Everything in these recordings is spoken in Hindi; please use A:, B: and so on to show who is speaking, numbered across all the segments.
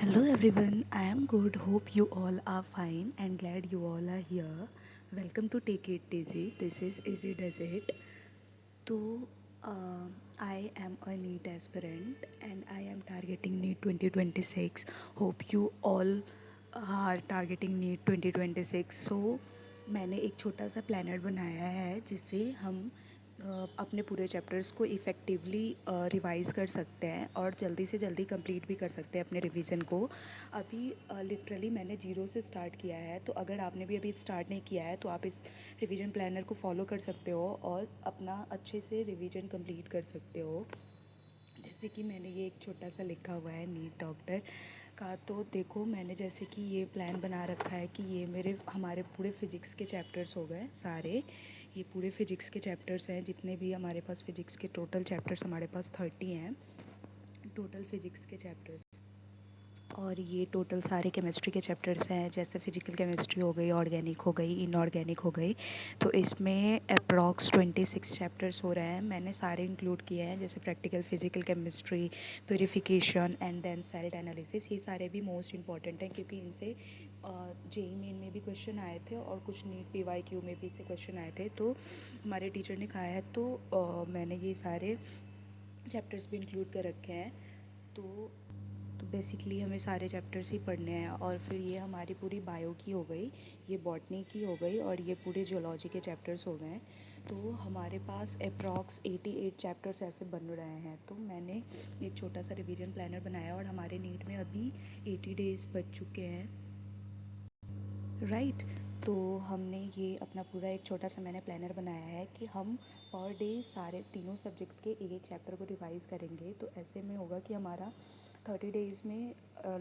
A: Hello everyone, I am good. Hope you all are fine and glad you all are here. Welcome to Take It Easy. This is Easy Does It. So, I am a NEET aspirant and I am targeting NEET 2026. Hope you all are targeting NEET 2026. So, मैंने एक छोटा सा प्लानर बनाया है जिससे हम अपने पूरे चैप्टर्स को इफ़ेक्टिवली रिवाइज़ कर सकते हैं और जल्दी से जल्दी कंप्लीट भी कर सकते हैं अपने रिवीजन को। अभी लिटरली मैंने ज़ीरो से स्टार्ट किया है, तो अगर आपने भी अभी स्टार्ट नहीं किया है तो आप इस रिवीजन प्लानर को फॉलो कर सकते हो और अपना अच्छे से रिवीजन कंप्लीट कर सकते हो। जैसे कि मैंने ये एक छोटा सा लिखा हुआ है नीट डॉक्टर का। तो देखो, मैंने जैसे कि ये प्लान बना रखा है कि ये हमारे पूरे फिज़िक्स के चैप्टर्स हो गए सारे। ये पूरे फिज़िक्स के चैप्टर्स हैं, जितने भी हमारे पास फिज़िक्स के टोटल चैप्टर्स हमारे पास 30 हैं टोटल फिज़िक्स के चैप्टर्स। और ये टोटल सारे केमिस्ट्री के चैप्टर्स हैं, जैसे फिजिकल केमिस्ट्री हो गई, ऑर्गेनिक हो गई, इनऑर्गेनिक हो गई। तो इसमें अप्रॉक्स 26 चैप्टर्स हो रहे हैं। मैंने सारे इंक्लूड किए हैं, जैसे practical physical chemistry, purification and then cell analysis. ये सारे भी मोस्ट इंपॉर्टेंट हैं क्योंकि इनसे जेई मेन में भी क्वेश्चन आए थे और कुछ नीट पीवाईक्यू में भी से क्वेश्चन आए थे। तो हमारे टीचर ने कहा है, तो मैंने ये सारे चैप्टर्स भी इंक्लूड कर रखे हैं। तो बेसिकली हमें सारे चैप्टर्स ही पढ़ने हैं। और फिर ये हमारी पूरी बायो की हो गई, ये बॉटनी की हो गई और ये पूरे जियोलॉजी के चैप्टर्स हो गए। तो हमारे पास अप्रॉक्स 88 चैप्टर्स ऐसे बन रहे हैं। तो मैंने एक छोटा सा रिवीजन प्लानर बनाया और हमारे नीट में अभी 80 डेज़ बच चुके हैं, राइट। तो हमने ये अपना पूरा एक छोटा सा मैंने प्लानर बनाया है कि हम पर डे सारे तीनों सब्जेक्ट के एक एक चैप्टर को रिवाइज़ करेंगे। तो ऐसे में होगा कि हमारा 30 डेज़ में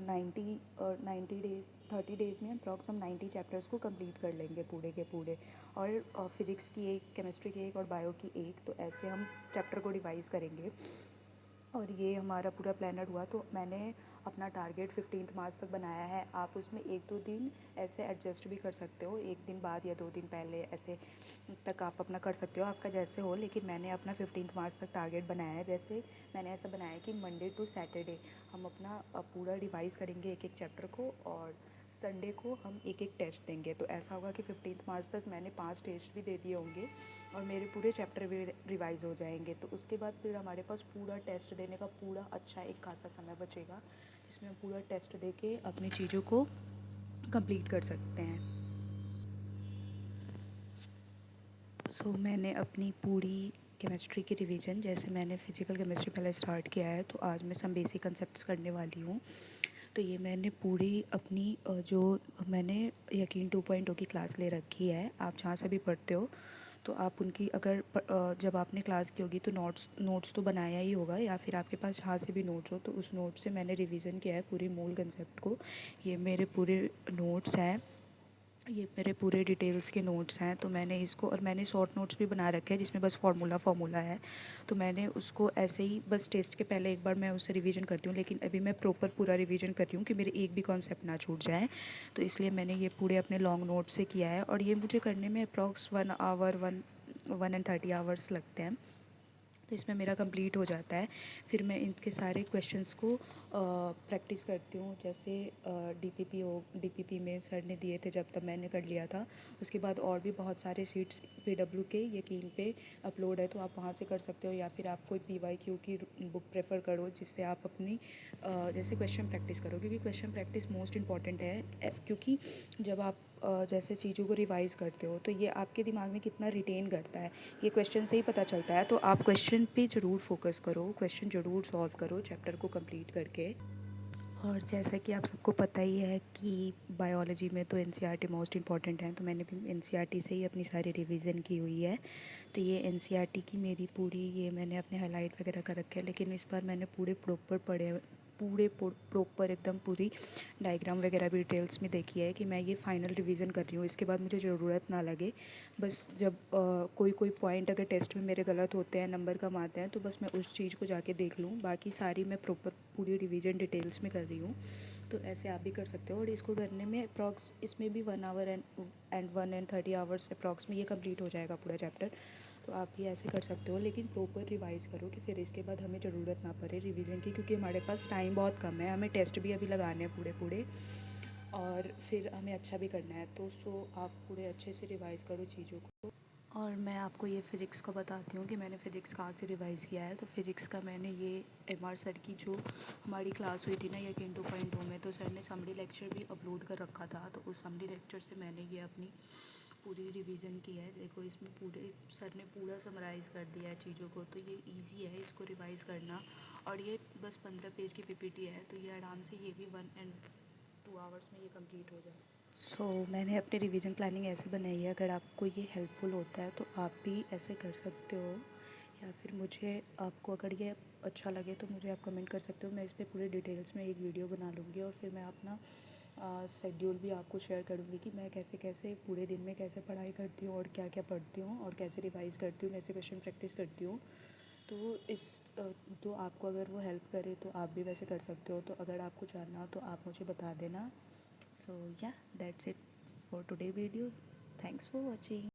A: 90 डेज 30 डेज़ में अप्रॉक्स हम 90 चैप्टर्स को कंप्लीट कर लेंगे पूरे के पूरे। और फिज़िक्स की एक, केमिस्ट्री की एक और बायो की एक। तो ऐसे हम चैप्टर को रिवाइज़ करेंगे। और ये हमारा पूरा प्लानर हुआ। तो मैंने अपना टारगेट 15 मार्च तक बनाया है। आप उसमें 1-2 दिन ऐसे एडजस्ट भी कर सकते हो, एक दिन बाद या 2 दिन पहले ऐसे तक आप अपना कर सकते हो, आपका जैसे हो। लेकिन मैंने अपना 15 मार्च तक टारगेट बनाया है। जैसे मैंने ऐसा बनाया है कि मंडे टू सैटरडे हम अपना पूरा रिवाइज़ करेंगे एक एक चैप्टर को, और संडे को हम एक एक टेस्ट देंगे। तो ऐसा होगा कि 15 मार्च तक मैंने 5 टेस्ट भी दे दिए होंगे और मेरे पूरे चैप्टर भी रिवाइज़ हो जाएंगे। तो उसके बाद फिर हमारे पास पूरा टेस्ट देने का पूरा अच्छा एक खासा समय बचेगा, जिसमें हम पूरा टेस्ट दे के अपनी चीज़ों को कंप्लीट कर सकते हैं। मैंने अपनी पूरी केमिस्ट्री की रिवीजन, जैसे मैंने फ़िज़िकल केमिस्ट्री पहले स्टार्ट किया है, तो आज मैं सम बेसिक कंसेप्ट्स करने वाली हूँ। तो ये मैंने पूरी अपनी जो मैंने यकीन 2.0 की क्लास ले रखी है, आप जहाँ से भी पढ़ते हो तो आप उनकी अगर जब आपने क्लास की होगी तो नोट्स तो बनाया ही होगा, या फिर आपके पास जहाँ से भी नोट्स हो तो उस नोट से मैंने रिवीजन किया है पूरी मूल कंसेप्ट को। ये मेरे पूरे नोट्स हैं, ये मेरे पूरे डिटेल्स के नोट्स हैं। तो मैंने इसको, और मैंने शॉर्ट नोट्स भी बना रखे हैं जिसमें बस फार्मूला है। तो मैंने उसको ऐसे ही बस टेस्ट के पहले एक बार मैं उससे रिवीजन करती हूँ, लेकिन अभी मैं प्रॉपर पूरा रिवीजन कर रही हूँ कि मेरे एक भी कॉन्सेप्ट ना छूट जाए। तो इसलिए मैंने ये पूरे अपने लॉन्ग नोट से किया है, और ये मुझे करने में अप्रॉक्स 1 एंड 30 आवर्स लगते हैं। तो इसमें मेरा कंप्लीट हो जाता है। फिर मैं इनके सारे क्वेश्चंस को प्रैक्टिस करती हूँ। जैसे डीपीपी में सर ने दिए थे जब, तब मैंने कर लिया था। उसके बाद और भी बहुत सारे शीट्स पीडब्ल्यू के यकीन पे अपलोड है, तो आप वहाँ से कर सकते हो, या फिर आप कोई पीवाईक्यू की बुक प्रेफर करो जिससे आप अपनी जैसे क्वेश्चन प्रैक्टिस करो, क्योंकि क्वेश्चन प्रैक्टिस मोस्ट इंपॉर्टेंट है। क्योंकि जब आप जैसे चीज़ों को रिवाइज़ करते हो तो ये आपके दिमाग में कितना रिटेन करता है, ये क्वेश्चन से ही पता चलता है। तो आप क्वेश्चन पे ज़रूर फोकस करो, क्वेश्चन ज़रूर सॉल्व करो चैप्टर को कंप्लीट करके। और जैसा कि आप सबको पता ही है कि बायोलॉजी में तो एनसीईआरटी मोस्ट इम्पॉर्टेंट है, तो मैंने भी एनसीईआरटी से ही अपनी सारी रिवीजन की हुई है। तो ये एनसीईआरटी की मेरी पूरी, ये मैंने अपने हाईलाइट वगैरह कर रखे हैं, लेकिन इस बार मैंने पूरे प्रॉपर पढ़े, पूरे प्रॉपर एकदम पूरी डायग्राम वगैरह भी डिटेल्स में देखी है कि मैं ये फ़ाइनल रिवीजन कर रही हूँ। इसके बाद मुझे ज़रूरत ना लगे, बस जब कोई पॉइंट अगर टेस्ट में मेरे गलत होते हैं, नंबर कम आते हैं, तो बस मैं उस चीज़ को जाके देख लूँ। बाकी सारी मैं प्रॉपर पूरी रिवीजन डिटेल्स में कर रही हूँ। तो ऐसे आप भी कर सकते हो। और इसको करने में अप्रॉक्स, इसमें भी 1 our and 1 and 30 hours approx में ये कंप्लीट हो जाएगा पूरा चैप्टर। तो आप भी ऐसे कर सकते हो, लेकिन प्रॉपर रिवाइज़ करो कि फिर इसके बाद हमें ज़रूरत ना पड़े रिवीजन की, क्योंकि हमारे पास टाइम बहुत कम है, हमें टेस्ट भी अभी लगाने हैं पूरे पूरे, और फिर हमें अच्छा भी करना है। तो आप पूरे अच्छे से रिवाइज़ करो चीज़ों को। और मैं आपको ये फ़िज़िक्स का बताती हूँ कि मैंने फ़िज़िक्स कहाँ से रिवाइज़ किया है। तो फ़िज़िक्स का मैंने ये एमआर सर की जो हमारी क्लास हुई थी ना यकीन 2.2 में, तो सर ने समरी लेक्चर भी अपलोड कर रखा था। तो उस समरी लेक्चर से मैंने ये अपनी पूरी रिवीजन की है। देखो इसमें पूरे सर ने पूरा समराइज़ कर दिया है चीज़ों को, तो ये इजी है इसको रिवाइज़ करना। और ये बस 15 पेज की पीपीटी है, तो ये आराम से ये भी 1 and 2 आवर्स में ये कंप्लीट हो जाए। मैंने अपनी रिवीजन प्लानिंग ऐसे बनाई है, अगर आपको ये हेल्पफुल होता है तो आप भी ऐसे कर सकते हो, या फिर मुझे आपको अगर ये अच्छा लगे तो मुझे आप कमेंट कर सकते हो। मैं इस पे पूरे डिटेल्स में एक वीडियो बना लूँगी, और फिर मैं अपना शेड्यूल भी आपको शेयर करूँगी कि मैं कैसे कैसे पूरे दिन में कैसे पढ़ाई करती हूँ और क्या क्या पढ़ती हूँ और कैसे रिवाइज़ करती हूँ, कैसे क्वेश्चन प्रैक्टिस करती हूँ। तो तो आपको अगर वो हेल्प करे तो आप भी वैसे कर सकते हो। तो अगर आपको जानना हो तो आप मुझे बता देना। So yeah, that's it for today video. Thanks for watching.